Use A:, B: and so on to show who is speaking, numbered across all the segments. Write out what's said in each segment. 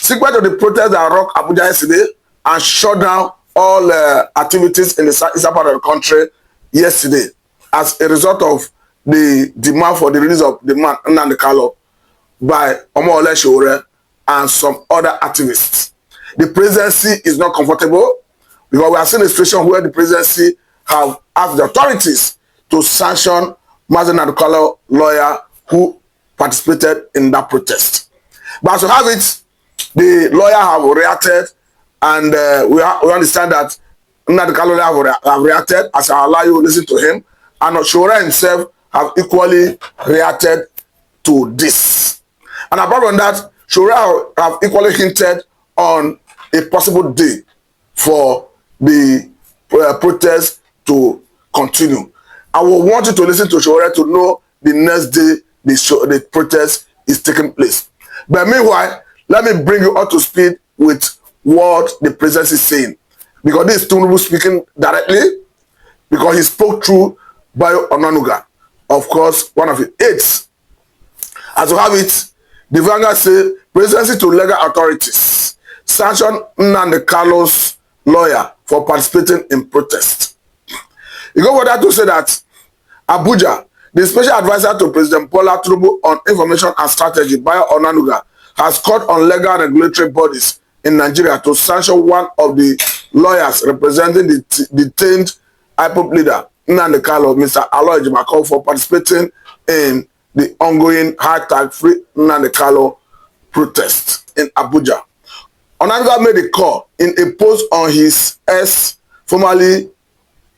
A: Subsequent to the protest that rocked Abuja yesterday and shut down all activities in the eastern part of the country yesterday as a result of the demand for the release of the man Nnamdi by Sowore and some other activists. The presidency is not comfortable because we are seeing a situation where the presidency have asked the authorities to sanction Nnamdi lawyer who participated in that protest. But as we have it, the lawyer have reacted, and we understand that Nnamdi lawyer have reacted as I allow you to listen to him, and Sowore himself have equally reacted to this. And apart from that, Sowore have equally hinted on a possible day for the protest to continue. I will want you to listen to Sowore to know the next day the protest is taking place. But meanwhile, let me bring you up to speed with what the president is saying. Because this is Tinubu speaking directly, because he spoke through Bayo Onanuga, of course, one of his aides. As you have it, the Vanguard say presidency to legal authorities sanction Nnamdi lawyer for participating in protest. You go further to say that Abuja, the special advisor to President Bola Tinubu on information and strategy, Bayo Onanuga, has called on legal regulatory bodies in Nigeria to sanction one of the lawyers representing the detained IPOB leader, Nnamdi, Mr. Aloy Ejimakor, for participating in the ongoing hashtag Free Nnamdi protest in Abuja. Onanuga made a call in a post on his formerly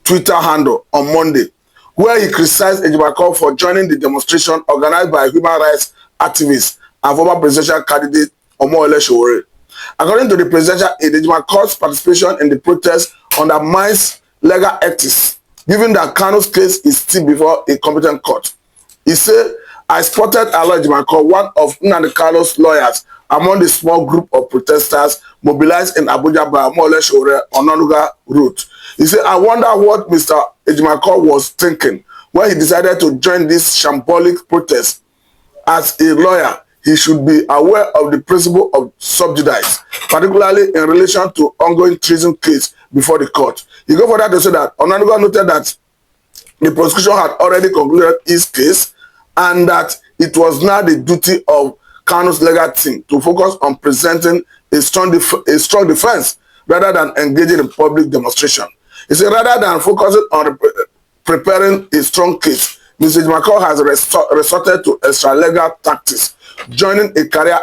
A: Twitter handle on Monday, where he criticized Ejimakor for joining the demonstration organized by human rights activists and former presidential candidate Sowore. According to the presidential aide, Ejimakor's participation in the protest undermines legal ethics, given that Kanu's case is still before a competent court. He said, I spotted Aloy Ejimakor, one of Nnamdi lawyers, among the small group of protesters mobilized in Abuja by Sowore Onanuga route. He said, I wonder what Mr. Ejimakor was thinking when he decided to join this shambolic protest. As a lawyer, he should be aware of the principle of sub judice, particularly in relation to ongoing treason case before the court. He go further to say that Onanuga noted that the prosecution had already concluded his case and that it was now the duty of Kanu's legal team to focus on presenting a strong defense rather than engaging in public demonstration. He said rather than focusing on preparing a strong case, Mr. Ejimakor has resorted to extra-legal tactics, joining a career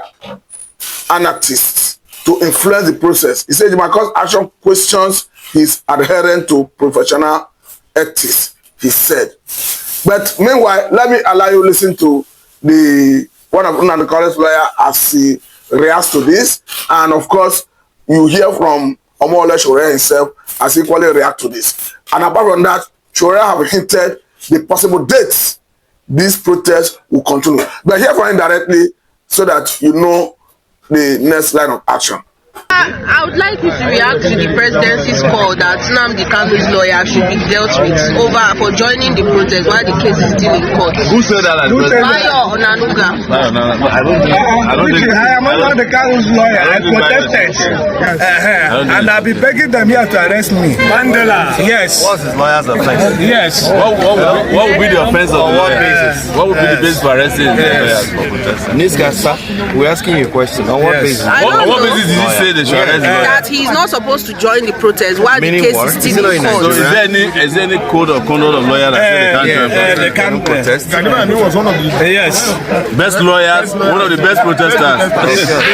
A: anarchist to influence the process. He said Ejimakor's action questions his adherence to professional ethics, he said. But meanwhile, let me allow you to listen to the one of Nnamdi's lawyer as he reacts to this, and of course, you hear from Sowore himself as he equally react to this. And apart from that, Sowore have hinted the possible dates this protest will continue. But hear from him directly so that you know the next line of action.
B: I would like you to react to the presidency's call that Nnamdi's lawyer should be dealt with for joining the protest while the case is still in court.
C: Who said that?
B: Bayo Onanuga.
C: No. I don't think
D: I am not Nnamdi's lawyer. I protested. And I'll be begging them here to arrest me. Mandela. Yes.
C: What's his lawyer's offense?
D: Yes.
C: What would be the offense of what basis? What would be the basis for arresting the lawyers for protesting?
E: Niska, sir, we're asking you a question. On what basis?
C: On what basis did you say they should arrest the lawyer?
B: That he's not supposed to join the protest while the case is still in court.
C: So is there any code of conduct of lawyer that says
D: they can't protest?
E: was one of the
D: Yes.
C: best lawyers, one of the best protesters?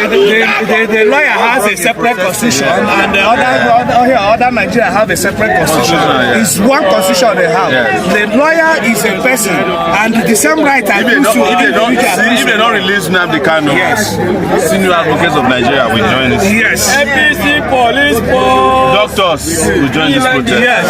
D: The lawyer has a separate constitution, and the other Nigeria have a separate constitution. It's one constitution they have. The lawyer is a person, and the same right
C: If they don't release Nnamdi, senior advocates of Nigeria will join this.
D: Yes.
F: APC, police,
C: doctors will join this protest.
D: Yes.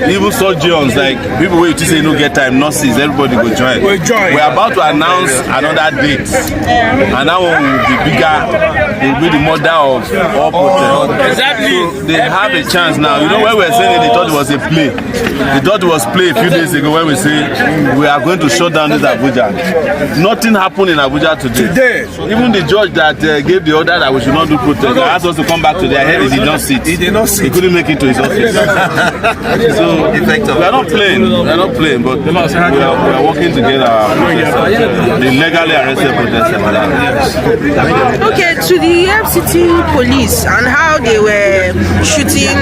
C: Even surgeons, like people who say no get time, nurses, everybody will join.
D: We'll join.
C: We're about to announce another date, and that one will be bigger They will be the mother of all protest.
F: Exactly.
C: So they have a chance now. You know, when we were saying it, they thought it was a play. They thought it was play a few days ago when we say we are going to shut down this Abuja. Nothing happened in Abuja today. Even the judge that gave the order that we should not do protest asked us to come back to their head. He did not sit. He couldn't make it to his office. So we are not playing. We are not playing, but we are working to get our the legally arrested protesters.
B: Okay, to the FCT police and how they were shooting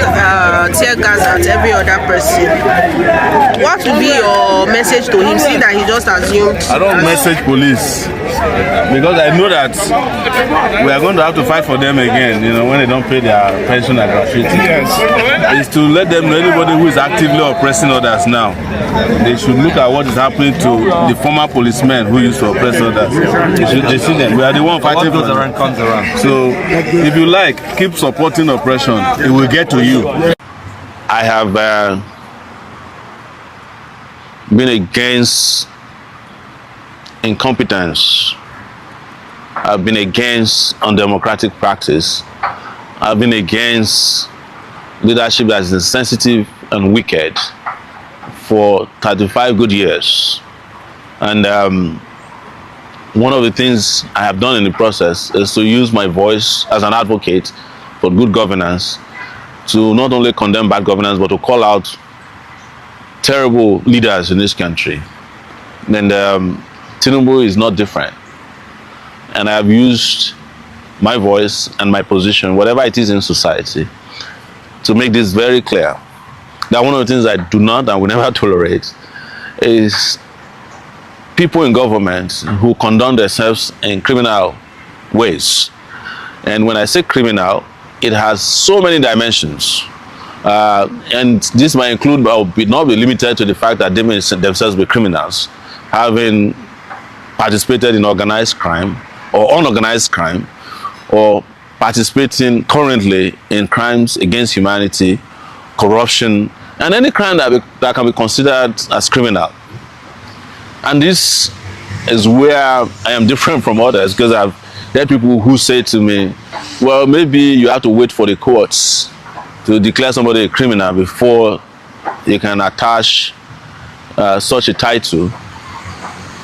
B: tear gas at every other person. What would be your message to him? See that he just assumed.
C: I don't message police because I know that we are going to have to fight for them again. You know, when they don't pay their pension and gratuity. Is to let them know anybody who is actively oppressing others now. They should look at what is happening to the former policemen who used to oppress others. They see them. We are the one fighting for them.
E: Comes around.
C: So if you like, keep supporting oppression. It will get to you. I have been against incompetence. I've been against undemocratic practice. I've been against leadership that is insensitive and wicked for 35 good years. And one of the things I have done in the process is to use my voice as an advocate for good governance to not only condemn bad governance, but to call out terrible leaders in this country. And Tinubu is not different. And I have used my voice and my position, whatever it is in society, to make this very clear. That one of the things I do not and will never tolerate is people in government who condone themselves in criminal ways. And when I say criminal, it has so many dimensions. And this might include, but not be limited to the fact that they may themselves be criminals, having participated in organized crime or unorganized crime, or participating currently in crimes against humanity, corruption, and any crime that can be considered as criminal. And this is where I am different from others, because I've heard people who say to me, well, maybe you have to wait for the courts to declare somebody a criminal before you can attach such a title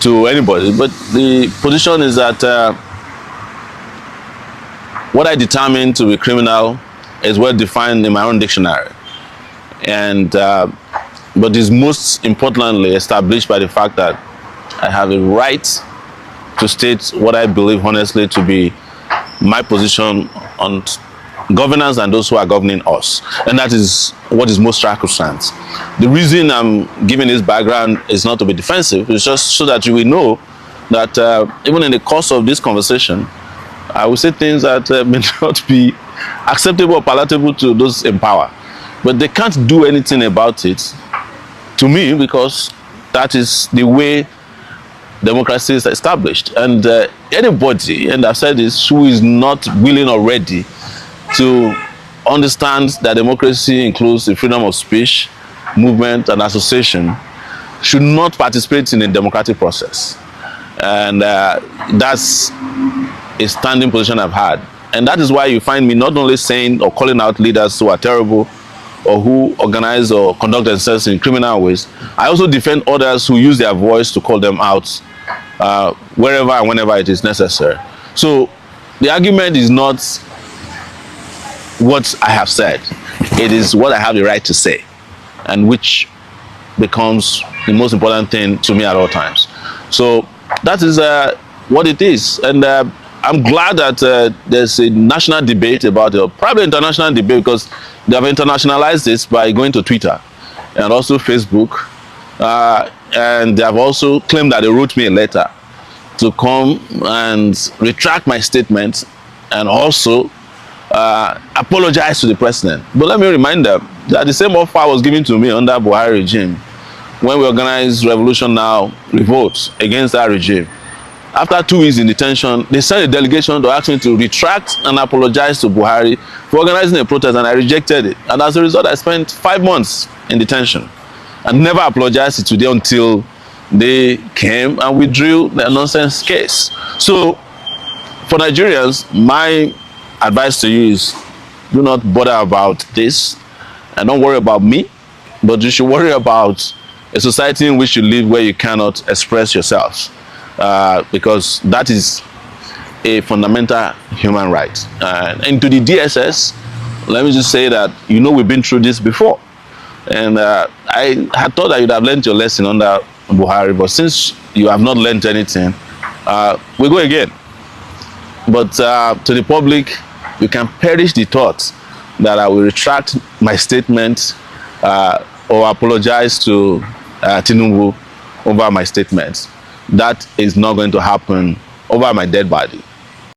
C: to anybody. But the position is that what I determine to be criminal is well defined in my own dictionary, and but is most importantly established by the fact that I have a right to state what I believe honestly to be my position on governance and those who are governing us, and that is what is most sacrosanct. The reason I'm giving this background is not to be defensive, it's just so that you will know that even in the course of this conversation, I will say things that may not be acceptable or palatable to those in power, but they can't do anything about it to me, because that is the way democracy is established. And anybody, and I've said this, who is not willing or ready to understand that democracy includes the freedom of speech, movement, and association should not participate in a democratic process. And that's a standing position I've had. And that is why you find me not only saying or calling out leaders who are terrible or who organize or conduct themselves in criminal ways. I also defend others who use their voice to call them out wherever and whenever it is necessary. So the argument is not what I have said. It is what I have the right to say, and which becomes the most important thing to me at all times. So that is what it is. And I'm glad that there's a national debate about it, or probably international debate, because they have internationalized this by going to Twitter and also Facebook. And they have also claimed that they wrote me a letter to come and retract my statement and also apologize to the president. But let me remind them that the same offer was given to me under Buhari regime when we organized Revolution Now revolt against that regime. After 2 weeks in detention, they sent a delegation to ask me to retract and apologize to Buhari for organizing a protest, and I rejected it. And as a result, I spent 5 months in detention and never apologized to today until they came and withdrew their nonsense case. So for Nigerians, my advice to you is do not bother about this and don't worry about me, but you should worry about a society in which you live where you cannot express yourselves, because that is a fundamental human right. And to the DSS, let me just say that we've been through this before, and I had thought that you'd have learned your lesson under Buhari, but since you have not learned anything, we go again. But to the public, you can perish the thought that I will retract my statement or apologize to Tinubu over my statements. That is not going to happen over my dead body.